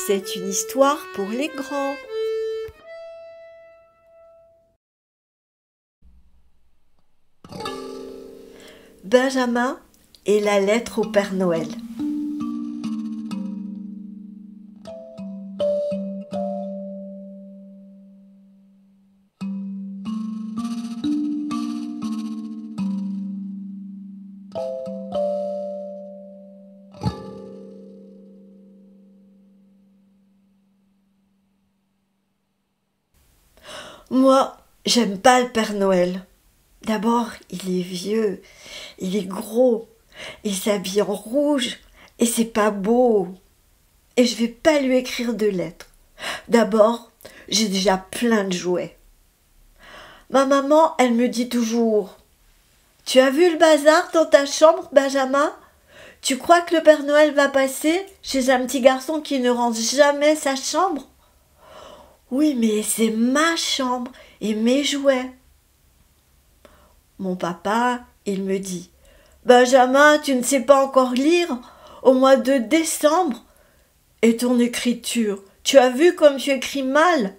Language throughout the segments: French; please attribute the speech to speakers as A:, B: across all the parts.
A: c'est une histoire pour les grands. Benjamin et la lettre au Père Noël. Moi, j'aime pas le Père Noël. D'abord, il est vieux, il est gros, il s'habille en rouge et c'est pas beau. Et je vais pas lui écrire de lettres. D'abord, j'ai déjà plein de jouets. Ma maman, elle me dit toujours: tu as vu le bazar dans ta chambre, Benjamin? Tu crois que le Père Noël va passer chez un petit garçon qui ne range jamais sa chambre? Oui, mais c'est ma chambre et mes jouets. Mon papa, il me dit: Benjamin, tu ne sais pas encore lire au mois de décembre? Et ton écriture, tu as vu comme tu écris mal?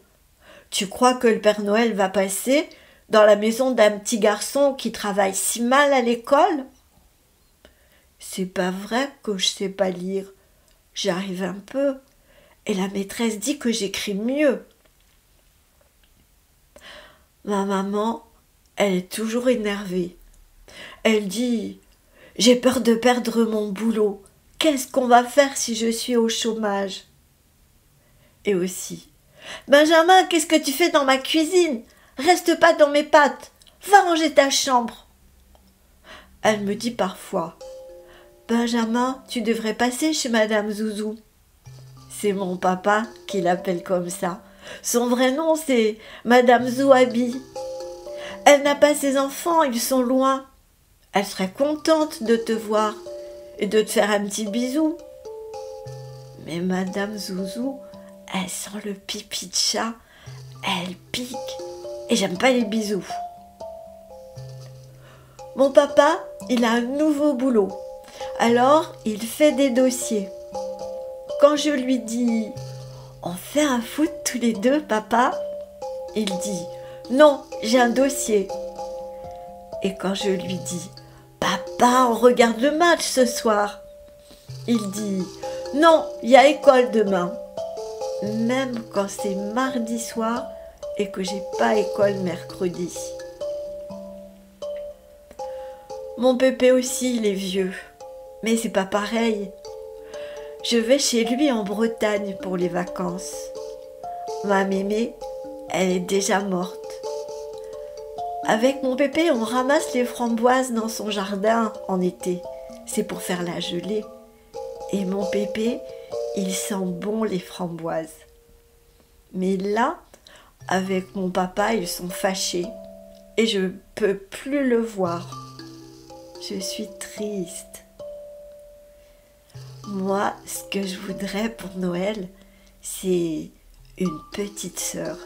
A: Tu crois que le Père Noël va passer dans la maison d'un petit garçon qui travaille si mal à l'école? C'est pas vrai que je sais pas lire. J'arrive un peu. Et la maîtresse dit que j'écris mieux. Ma maman, elle est toujours énervée. Elle dit: j'ai peur de perdre mon boulot. Qu'est-ce qu'on va faire si je suis au chômage? Et aussi: Benjamin, qu'est-ce que tu fais dans ma cuisine? Reste pas dans mes pattes. Va ranger ta chambre. Elle me dit parfois: Benjamin, tu devrais passer chez Madame Zouzou. C'est mon papa qui l'appelle comme ça. Son vrai nom, c'est Madame Zouabi. Elle n'a pas ses enfants, ils sont loin. Elle serait contente de te voir et de te faire un petit bisou. Mais Madame Zouzou, elle sent le pipi de chat, elle pique et j'aime pas les bisous. Mon papa, il a un nouveau boulot. Alors, il fait des dossiers. Quand je lui dis: on fait un foot tous les deux, papa? Il dit: non, j'ai un dossier. Et quand je lui dis: papa, on regarde le match ce soir, il dit: non, il y a école demain. Même quand c'est mardi soir et que j'ai pas école mercredi. Mon pépé aussi, il est vieux, mais c'est pas pareil. Je vais chez lui en Bretagne pour les vacances. Ma mémé, elle est déjà morte. Avec mon pépé, on ramasse les framboises dans son jardin en été. C'est pour faire la gelée. Et mon pépé, il sent bon les framboises. Mais là, avec mon papa, ils sont fâchés. Et je ne peux plus le voir. Je suis triste. Moi, ce que je voudrais pour Noël, c'est une petite sœur.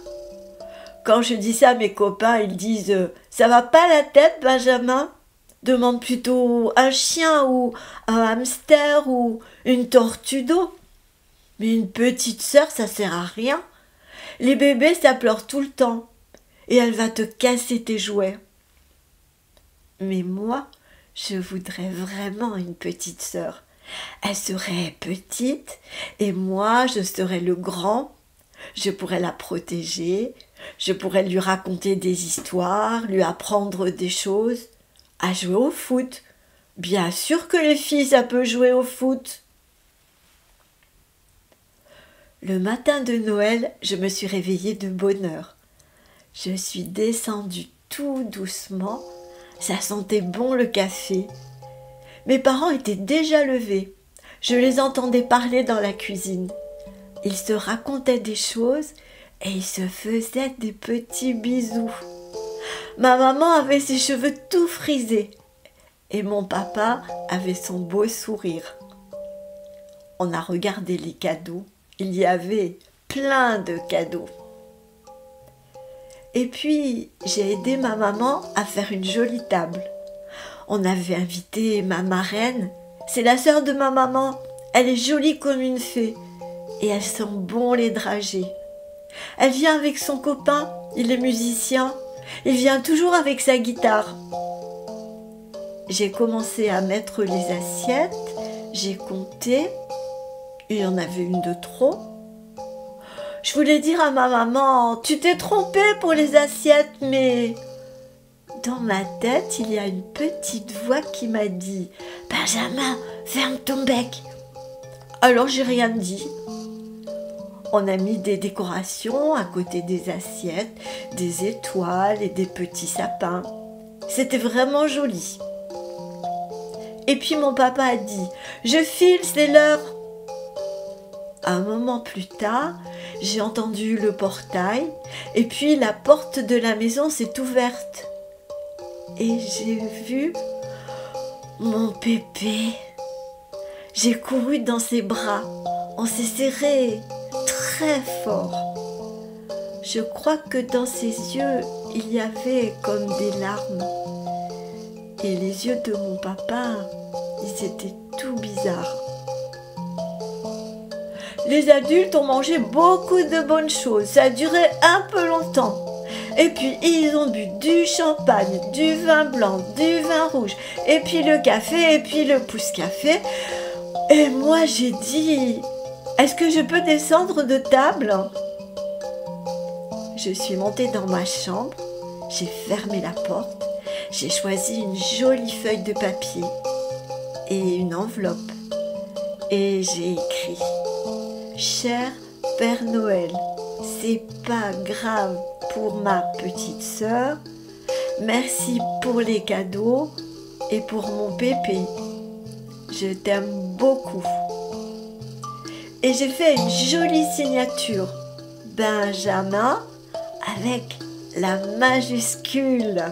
A: Quand je dis ça à mes copains, ils disent: ça va pas la tête, Benjamin? Demande plutôt un chien ou un hamster ou une tortue d'eau. Mais une petite sœur, ça sert à rien. Les bébés, ça pleure tout le temps. Et elle va te casser tes jouets. Mais moi, je voudrais vraiment une petite sœur. Elle serait petite et moi, je serais le grand. Je pourrais la protéger, je pourrais lui raconter des histoires, lui apprendre des choses, à jouer au foot. Bien sûr que les filles, ça peut jouer au foot. Le matin de Noël, je me suis réveillée de bonne heure. Je suis descendue tout doucement, ça sentait bon le café. Mes parents étaient déjà levés. Je les entendais parler dans la cuisine. Ils se racontaient des choses et ils se faisaient des petits bisous. Ma maman avait ses cheveux tout frisés et mon papa avait son beau sourire. On a regardé les cadeaux. Il y avait plein de cadeaux. Et puis, j'ai aidé ma maman à faire une jolie table. On avait invité ma marraine. C'est la sœur de ma maman. Elle est jolie comme une fée. et elles sont bon les dragées. Elle vient avec son copain, il est musicien, il vient toujours avec sa guitare. J'ai commencé à mettre les assiettes, j'ai compté, il y en avait une de trop. Je voulais dire à ma maman, tu t'es trompée pour les assiettes, mais dans ma tête, il y a une petite voix qui m'a dit « Benjamin, ferme ton bec !» Alors j'ai rien dit. On a mis des décorations à côté des assiettes, des étoiles et des petits sapins. C'était vraiment joli. Et puis mon papa a dit « Je file, c'est l'heure !» Un moment plus tard, j'ai entendu le portail et puis la porte de la maison s'est ouverte. Et j'ai vu mon pépé. J'ai couru dans ses bras, on s'est serré très fort. Je crois que dans ses yeux, il y avait comme des larmes. Et les yeux de mon papa, ils étaient tout bizarres. Les adultes ont mangé beaucoup de bonnes choses, ça a duré un peu longtemps. Et puis ils ont bu du champagne, du vin blanc, du vin rouge, et puis le café, et puis le pousse-café. Et moi j'ai dit, est-ce que je peux descendre de table ? Je suis montée dans ma chambre, j'ai fermé la porte, j'ai choisi une jolie feuille de papier et une enveloppe. Et j'ai écrit « Cher Père Noël, c'est pas grave pour ma petite sœur, merci pour les cadeaux et pour mon pépé. Je t'aime beaucoup. » Et j'ai fait une jolie signature, Benjamin, avec la majuscule.